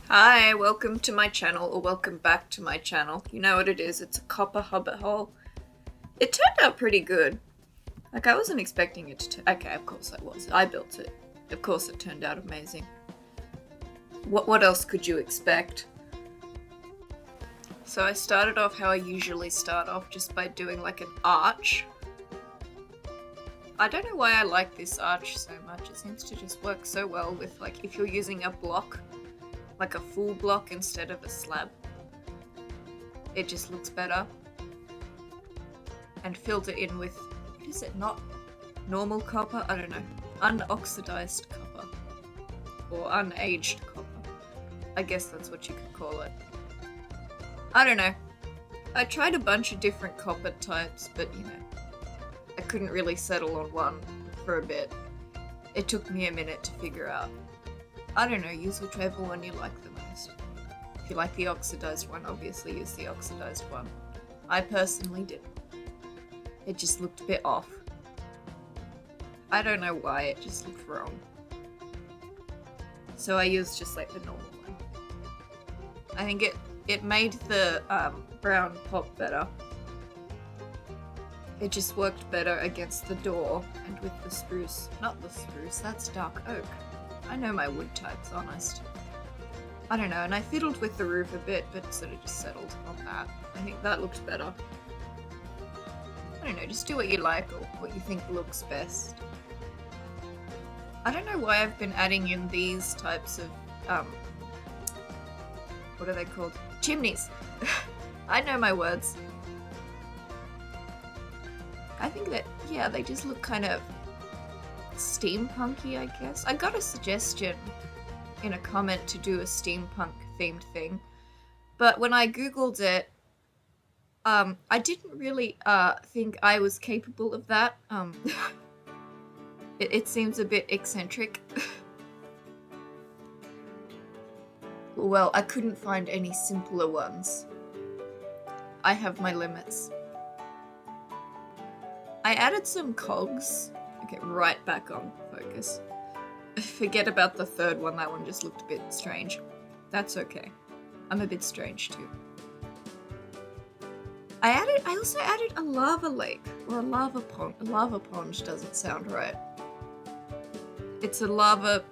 Hi, welcome to my channel, or welcome back to my channel. You know what it is, it's a copper Hobbithole. It turned out pretty good. Like, I wasn't expecting it to okay, of course I was. I built it. Of course it turned out amazing. What else could you expect? So I started off how I usually start off, just by doing like an arch. I don't know why I like this arch so much. It seems to just work so well with, like, if you're using a block, like a full block instead of a slab. It just looks better. And filled it in with, what is it, not normal copper? I don't know. Unoxidized copper. Or unaged copper. I guess that's what you could call it. I don't know. I tried a bunch of different copper types, but you know, I couldn't really settle on one for a bit. It took me a minute to figure out. I don't know, use whichever one you like the most. If you like the oxidized one, obviously use the oxidized one. I personally didn't. It just looked a bit off. I don't know why, it just looked wrong. So I used just like the normal one. I think it made the brown pop better. It just worked better against the door and with the spruce. Not the spruce, that's dark oak. I know my wood types, honest. I don't know, and I fiddled with the roof a bit, but sort of just settled on that. I think that looked better. I don't know, just do what you like or what you think looks best. I don't know why I've been adding in these types of, what are they called? Chimneys! I know my words. I think that, yeah, they just look kind of steampunky, I guess. I got a suggestion in a comment to do a steampunk themed thing, but when I googled it, I didn't really think I was capable of that. It seems a bit eccentric. Well, I couldn't find any simpler ones. I have my limits. I added some cogs. Okay, right back on focus. Forget about the third one, that one just looked a bit strange. That's okay. I'm a bit strange too. I also added a lava lake, or a lava pond. A lava pond doesn't sound right. It's a lava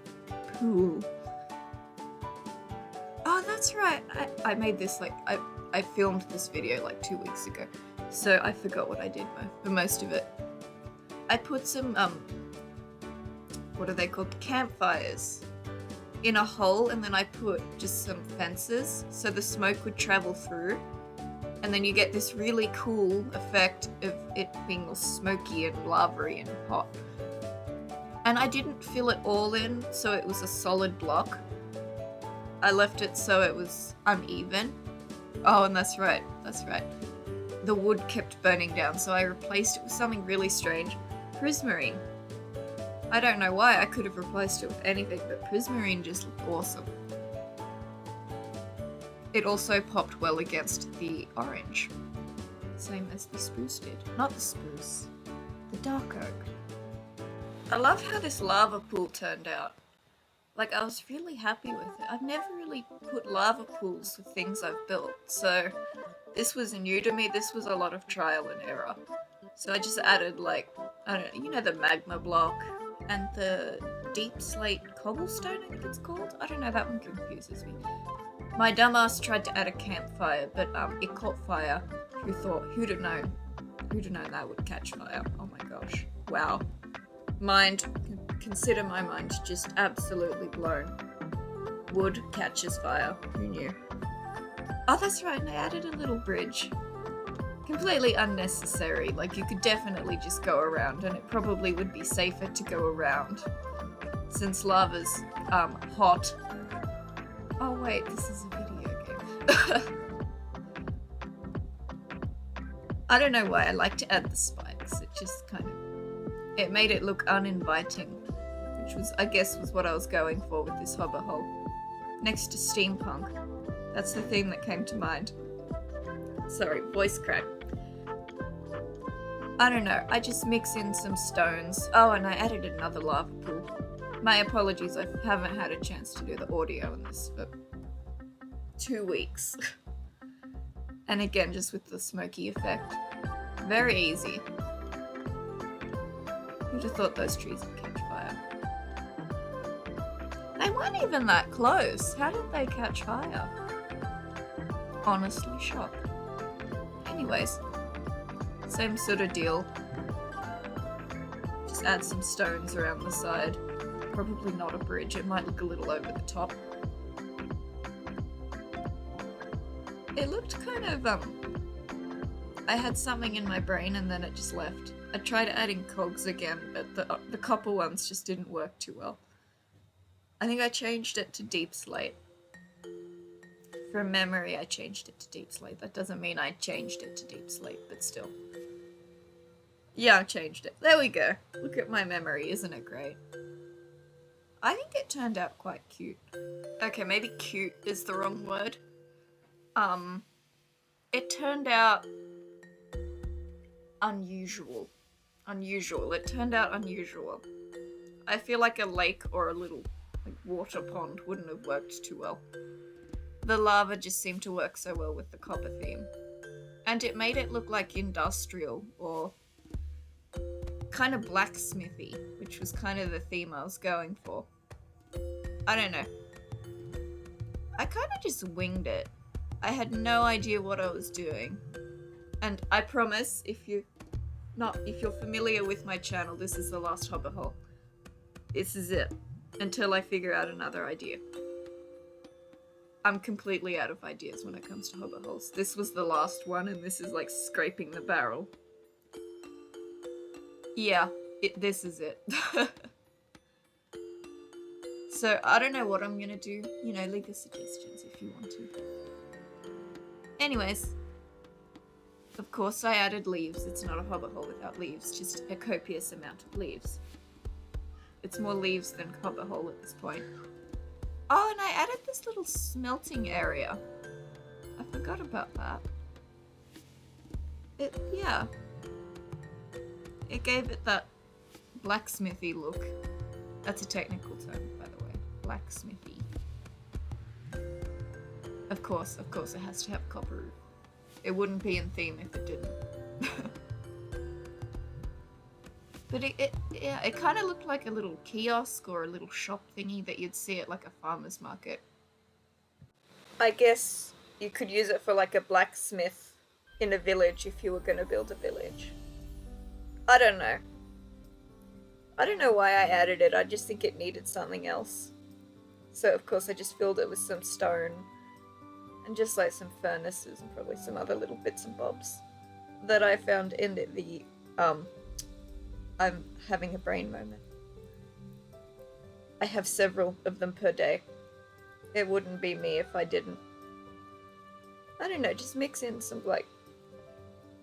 pool. Oh, that's right. I made this, like, I filmed this video like 2 weeks ago, so I forgot what I did for most of it. I put some, what are they called? Campfires in a hole, and then I put just some fences so the smoke would travel through, and then you get this really cool effect of it being all smoky and lavary and hot. And I didn't fill it all in so it was a solid block. I left it so it was uneven. Oh, and that's right. The wood kept burning down, so I replaced it with something really strange. Prismarine. I don't know why, I could have replaced it with anything, but prismarine just looked awesome. It also popped well against the orange. Same as the spruce did. Not the spruce, the dark oak. I love how this lava pool turned out. Like, I was really happy with it. I've never really put lava pools with things I've built, so this was new to me. This was a lot of trial and error. So I just added, like, I don't know, you know, the magma block and the deep slate cobblestone, I think it's called? I don't know, that one confuses me. My dumbass tried to add a campfire, but it caught fire. Who'd have known? Who'd have known that would catch fire? Oh my gosh. Wow. Consider my mind just absolutely blown. Wood catches fire. Who knew? Oh, that's right, and I added a little bridge. Completely unnecessary. Like, you could definitely just go around, and it probably would be safer to go around since lava's hot. Oh wait, this is a video game. I don't know why I like to add the spikes. It just kind of, it made it look uninviting, which was, I guess, was what I was going for with this Hobbithole. Next to steampunk. That's the theme that came to mind. Sorry, voice crack. I don't know, I just mix in some stones. Oh, and I added another lava pool. My apologies, I haven't had a chance to do the audio in this, but 2 weeks. And again, just with the smoky effect. Very easy. Who'd have thought those trees would catch fire? They weren't even that close. How did they catch fire? Honestly shocked. Anyways, same sort of deal. Just add some stones around the side. Probably not a bridge, it might look a little over the top. It looked kind of, I had something in my brain and then it just left. I tried adding cogs again, but the copper ones just didn't work too well. I think I changed it to deep slate. From memory, I changed it to deep slate. That doesn't mean I changed it to deep slate, but still. Yeah, I changed it. There we go. Look at my memory, isn't it great? I think it turned out quite cute. Okay, maybe cute is the wrong word. It turned out unusual. It turned out unusual. I feel like a lake or a little water pond wouldn't have worked too well. The lava just seemed to work so well with the copper theme. And it made it look like industrial or kind of blacksmithy, which was kind of the theme I was going for. I don't know. I kind of just winged it. I had no idea what I was doing. And I promise, if you're familiar with my channel, this is the last Hobbithole. This is it. Until I figure out another idea. I'm completely out of ideas when it comes to Hobbitholes. This was the last one, and this is like scraping the barrel. Yeah, this is it. So, I don't know what I'm gonna do. You know, leave your suggestions if you want to. Anyways. Of course I added leaves. It's not a Hobbithole without leaves, just a copious amount of leaves. It's more leaves than Hobbithole at this point. Oh, and I added this little smelting area. I forgot about that. Yeah. It gave it that blacksmithy look. That's a technical term, by the way. Blacksmithy. Of course it has to have copper roof. It wouldn't be in theme if it didn't. But it kind of looked like a little kiosk or a little shop thingy that you'd see at like a farmer's market. I guess you could use it for like a blacksmith in a village if you were going to build a village. I don't know. I don't know why I added it, I just think it needed something else. So of course I just filled it with some stone and just like some furnaces and probably some other little bits and bobs that I found in the I'm having a brain moment. I have several of them per day. It wouldn't be me if I didn't. I don't know, just mix in some like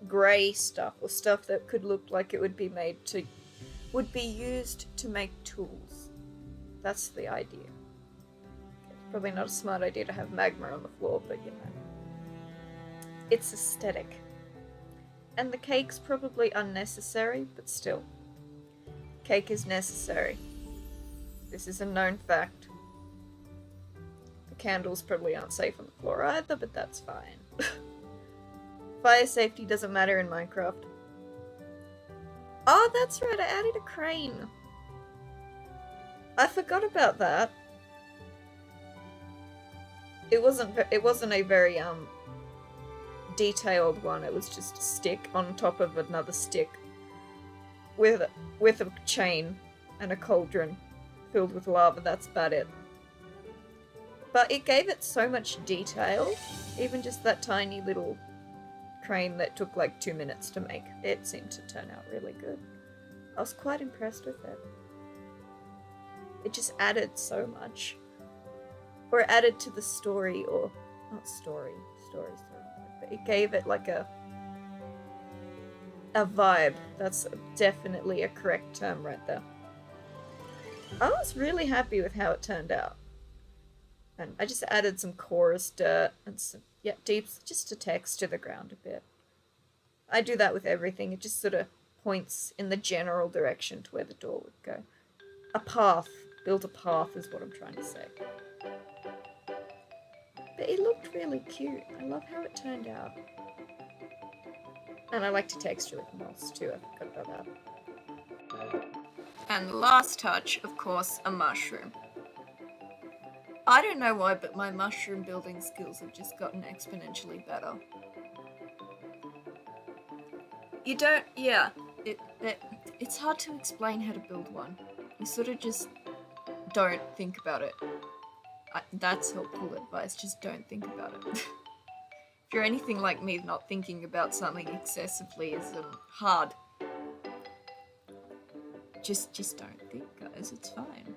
grey stuff or stuff that could look like it would be used to make tools. That's the idea. It's probably not a smart idea to have magma on the floor, but you know. It's aesthetic. And the cake's probably unnecessary, but still. Cake is necessary. This is a known fact. The candles probably aren't safe on the floor either, but that's fine. Fire safety doesn't matter in Minecraft. Oh, that's right, I added a crane. I forgot about that. It wasn't a very detailed one. It was just a stick on top of another stick with a chain and a cauldron filled with lava. That's about it. But it gave it so much detail. Even just that tiny little crane that took like 2 minutes to make. It seemed to turn out really good. I was quite impressed with it. It just added so much. Or added to the story, or not story. Story's the wrong word, but it gave it like a vibe. That's definitely a correct term right there. I was really happy with how it turned out. And I just added some chorus dirt and some, deeps, just to texture the ground a bit. I do that with everything. It just sort of points in the general direction to where the door would go. A path. Build a path is what I'm trying to say. But it looked really cute. I love how it turned out. And I like to texture with moss too, I forgot about that. And the last touch, of course, a mushroom. I don't know why, but my mushroom building skills have just gotten exponentially better. You don't, yeah, it's hard to explain how to build one. You sort of just don't think about it. That's helpful advice, just don't think about it. If you're anything like me, not thinking about something excessively is hard. Just don't think, guys, it's fine.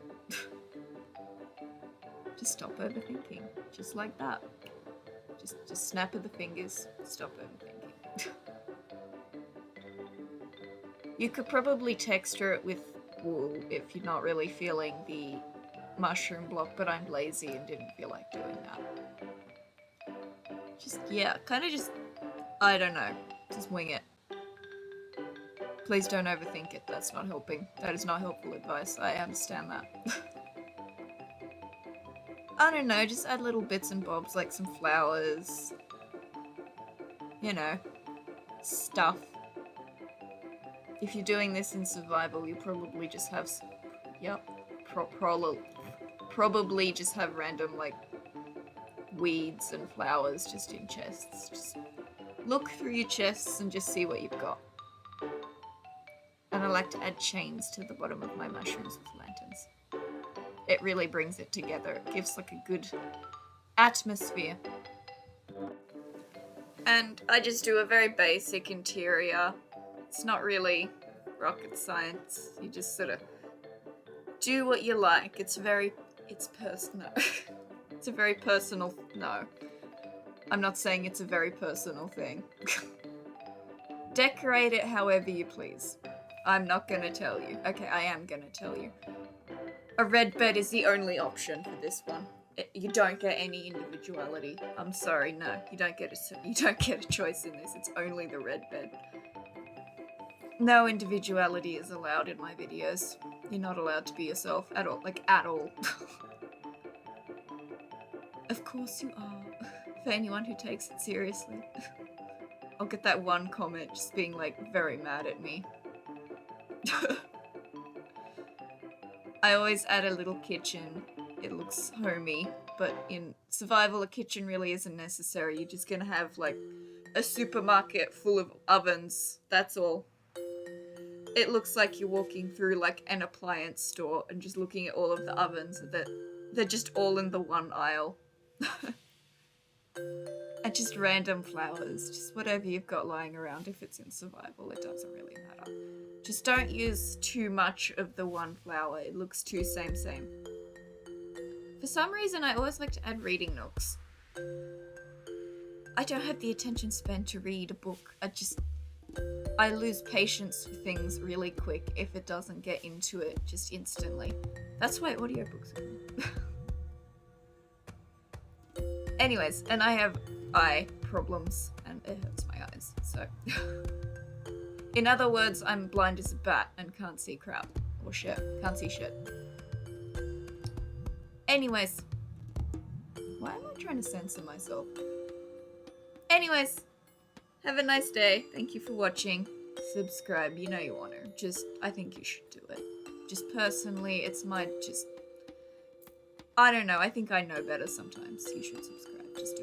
Just stop overthinking, just like that. Just snap of the fingers, stop overthinking. You could probably texture it with wool if you're not really feeling the mushroom block, but I'm lazy and didn't feel like doing that. Just, yeah, kind of just, I don't know, just wing it. Please don't overthink it, that's not helping. That is not helpful advice, I understand that. I don't know, just add little bits and bobs like some flowers, you know, stuff. If you're doing this in survival, you probably just have, probably just have random, like, weeds and flowers just in chests. Just look through your chests and just see what you've got. And I like to add chains to the bottom of my mushrooms with lanterns. It really brings it together. It gives like a good atmosphere. And I just do a very basic interior. It's not really rocket science. You just sort of do what you like. It's personal. It's a very personal, no. I'm not saying it's a very personal thing. Decorate it however you please. I'm not gonna tell you. Okay, I am gonna tell you. A red bed is the only option for this one. You don't get any individuality. I'm sorry, no. You don't get a choice in this. It's only the red bed. No individuality is allowed in my videos. You're not allowed to be yourself at all. Like, at all. Of course you are. For anyone who takes it seriously. I'll get that one comment just being, like, very mad at me. I always add a little kitchen. It looks homey, but in survival a kitchen really isn't necessary. You're just gonna have like a supermarket full of ovens, that's all. It looks like you're walking through like an appliance store and just looking at all of the ovens that they're just all in the one aisle. And just random flowers, just whatever you've got lying around. If it's in survival, it doesn't really matter. Just don't use too much of the one flower. It looks too same. For some reason, I always like to add reading nooks. I don't have the attention span to read a book. I lose patience for things really quick if it doesn't get into it just instantly. That's why audiobooks are good. Anyways, and I have eye problems and it hurts my eyes, so. In other words, I'm blind as a bat and can't see crap. Or shit. Can't see shit. Anyways. Why am I trying to censor myself? Anyways. Have a nice day. Thank you for watching. Subscribe. You know you want to. I think you should do it. Just personally, it's I don't know. I think I know better sometimes. You should subscribe. Just do it.